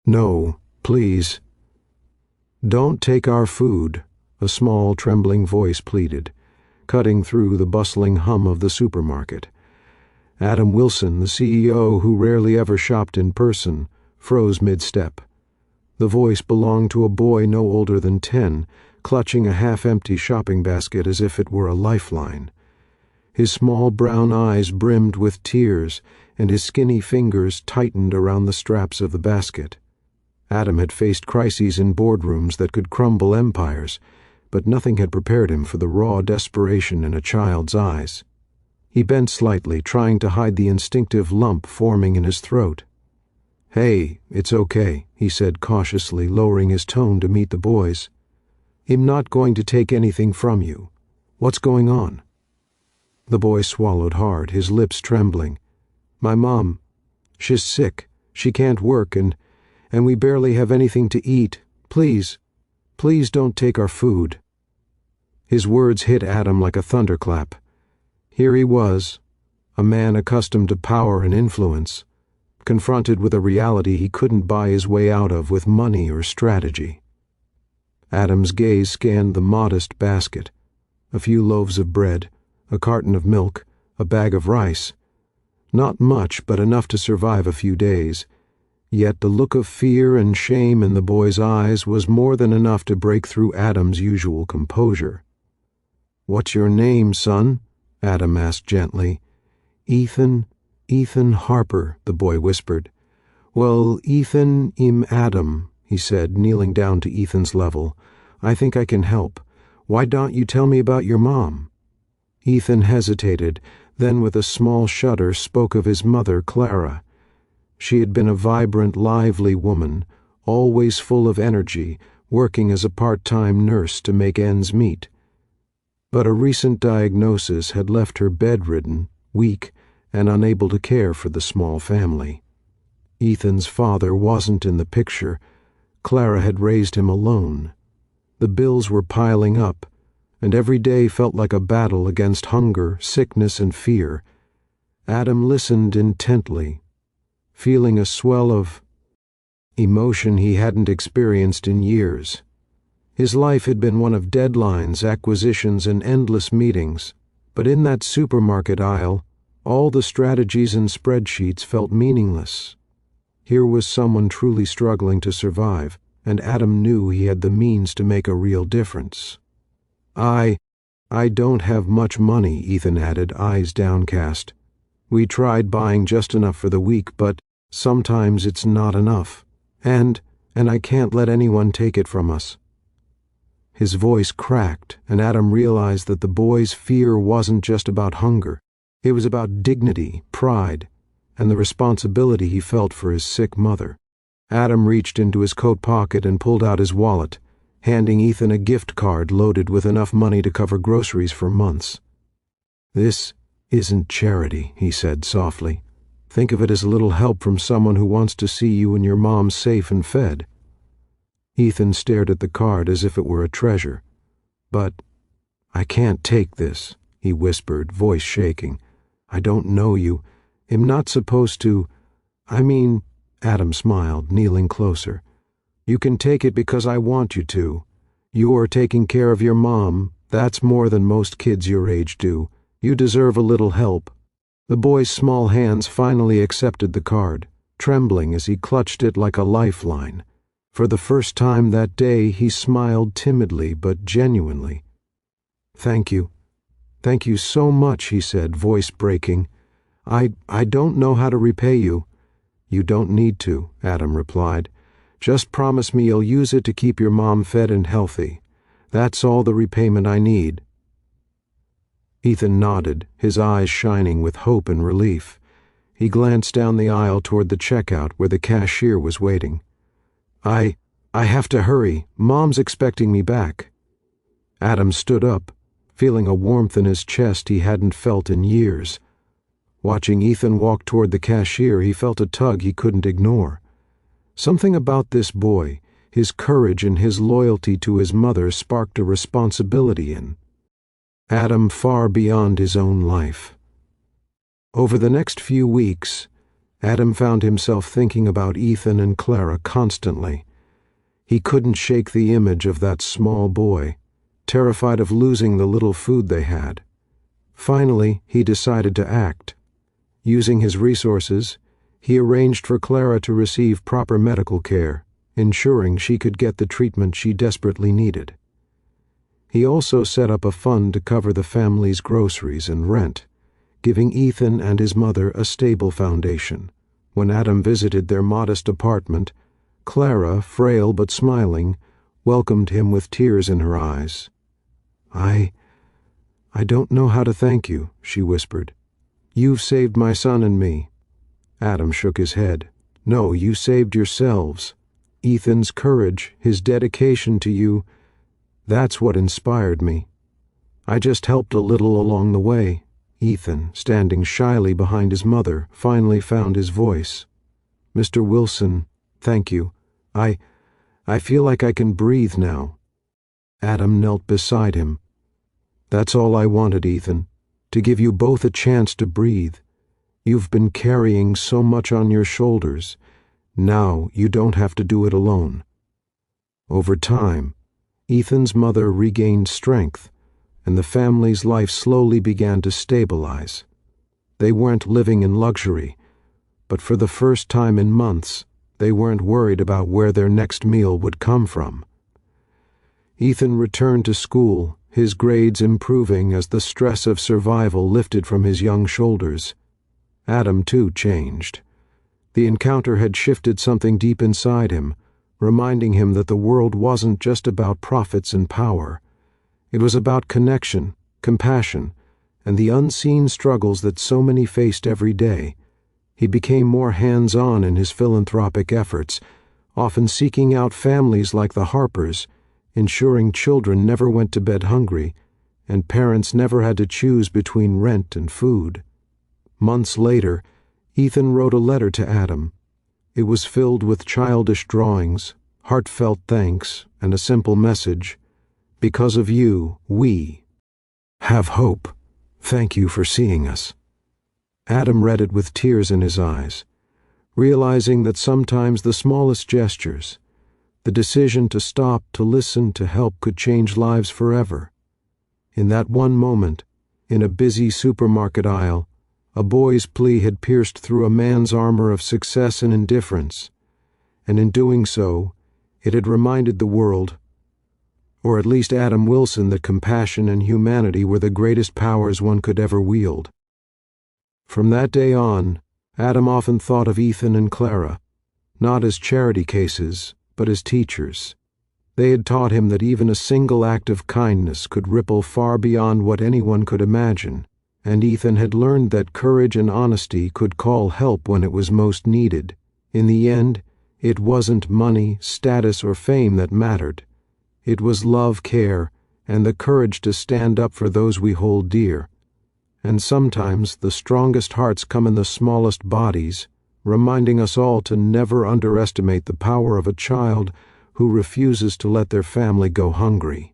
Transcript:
"No, please." "Don't take our food," a small, trembling voice pleaded, cutting through the bustling hum of the supermarket. Adam Wilson, the CEO, who rarely ever shopped in person, froze mid-step. The voice belonged to a boy no older than 10, clutching a half-empty shopping basket as if it were a lifeline. His small brown eyes brimmed with tears, and his skinny fingers tightened around the straps of the basket. Adam had faced crises in boardrooms that could crumble empires, but nothing had prepared him for the raw desperation in a child's eyes. He bent slightly, trying to hide the instinctive lump forming in his throat. "Hey, it's okay," he said cautiously, lowering his tone to meet the boy's. "I'm not going to take anything from you. What's going on?" The boy swallowed hard, his lips trembling. "My mom, she's sick. She can't work, and we barely have anything to eat. Please don't take our food." His words hit Adam like a thunderclap. Here he was, a man accustomed to power and influence, confronted with a reality he couldn't buy his way out of with money or strategy. Adam's gaze scanned the modest basket: a few loaves of bread, a carton of milk, a bag of rice. Not much, but enough to survive a few days. Yet the look of fear and shame in the boy's eyes was more than enough to break through Adam's usual composure. "What's your name, son?" Adam asked gently. Ethan Harper," the boy whispered. "Well, Ethan, I'm Adam," he said, kneeling down to Ethan's level. "I think I can help. Why don't you tell me about your mom?" Ethan hesitated, then with a small shudder spoke of his mother, Clara. She had been a vibrant, lively woman, always full of energy, working as a part-time nurse to make ends meet. But a recent diagnosis had left her bedridden, weak, and unable to care for the small family. Ethan's father wasn't in the picture. Clara had raised him alone. The bills were piling up, and every day felt like a battle against hunger, sickness, and fear. Adam listened intently, feeling a swell of emotion he hadn't experienced in years. His life had been one of deadlines, acquisitions, and endless meetings, but in that supermarket aisle, all the strategies and spreadsheets felt meaningless. Here was someone truly struggling to survive, and Adam knew he had the means to make a real difference. I don't have much money," Ethan added, eyes downcast. "We tried buying just enough for the week, but sometimes it's not enough. And I can't let anyone take it from us." His voice cracked, and Adam realized that the boy's fear wasn't just about hunger. It was about dignity, pride, and the responsibility he felt for his sick mother. Adam reached into his coat pocket and pulled out his wallet, handing Ethan a gift card loaded with enough money to cover groceries for months. "This isn't charity," he said softly. "Think of it as a little help from someone who wants to see you and your mom safe and fed." Ethan stared at the card as if it were a treasure. "But I can't take this," he whispered, voice shaking. "I don't know you. I'm not supposed to. I mean," Adam smiled, kneeling closer. "You can take it because I want you to. You're taking care of your mom. That's more than most kids your age do. You deserve a little help." The boy's small hands finally accepted the card, trembling as he clutched it like a lifeline. For the first time that day, he smiled timidly but genuinely. "Thank you. Thank you so much," he said, voice breaking. I don't know how to repay you." "You don't need to," Adam replied. "Just promise me you'll use it to keep your mom fed and healthy. That's all the repayment I need." Ethan nodded, his eyes shining with hope and relief. He glanced down the aisle toward the checkout where the cashier was waiting. I have to hurry. Mom's expecting me back." Adam stood up, feeling a warmth in his chest he hadn't felt in years. Watching Ethan walk toward the cashier, he felt a tug he couldn't ignore. Something about this boy, his courage and his loyalty to his mother, sparked a responsibility in Adam far beyond his own life. Over the next few weeks, Adam found himself thinking about Ethan and Clara constantly. He couldn't shake the image of that small boy, terrified of losing the little food they had. Finally, he decided to act. Using his resources, he arranged for Clara to receive proper medical care, ensuring she could get the treatment she desperately needed. He also set up a fund to cover the family's groceries and rent, giving Ethan and his mother a stable foundation. When Adam visited their modest apartment, Clara, frail but smiling, welcomed him with tears in her eyes. I don't know how to thank you," she whispered. "You've saved my son and me." Adam shook his head. "No, you saved yourselves. Ethan's courage, his dedication to you, that's what inspired me. I just helped a little along the way." Ethan, standing shyly behind his mother, finally found his voice. "Mr. Wilson, thank you. I feel like I can breathe now." Adam knelt beside him. "That's all I wanted, Ethan, to give you both a chance to breathe. You've been carrying so much on your shoulders. Now you don't have to do it alone." Over time, Ethan's mother regained strength, and the family's life slowly began to stabilize. They weren't living in luxury, but for the first time in months, they weren't worried about where their next meal would come from. Ethan returned to school, his grades improving as the stress of survival lifted from his young shoulders. Adam, too, changed. The encounter had shifted something deep inside him, reminding him that the world wasn't just about profits and power. It was about connection, compassion, and the unseen struggles that so many faced every day. He became more hands-on in his philanthropic efforts, often seeking out families like the Harpers, ensuring children never went to bed hungry, and parents never had to choose between rent and food. Months later, Ethan wrote a letter to Adam. It was filled with childish drawings, heartfelt thanks, and a simple message: "Because of you, we have hope. Thank you for seeing us." Adam read it with tears in his eyes, realizing that sometimes the smallest gestures, the decision to stop, to listen, to help, could change lives forever. In that one moment, in a busy supermarket aisle, a boy's plea had pierced through a man's armor of success and indifference, and in doing so, it had reminded the world, or at least Adam Wilson, that compassion and humanity were the greatest powers one could ever wield. From that day on, Adam often thought of Ethan and Clara, not as charity cases, but as teachers. They had taught him that even a single act of kindness could ripple far beyond what anyone could imagine, and Ethan had learned that courage and honesty could call help when it was most needed. In the end, it wasn't money, status, or fame that mattered. It was love, care, and the courage to stand up for those we hold dear. And sometimes the strongest hearts come in the smallest bodies, reminding us all to never underestimate the power of a child who refuses to let their family go hungry.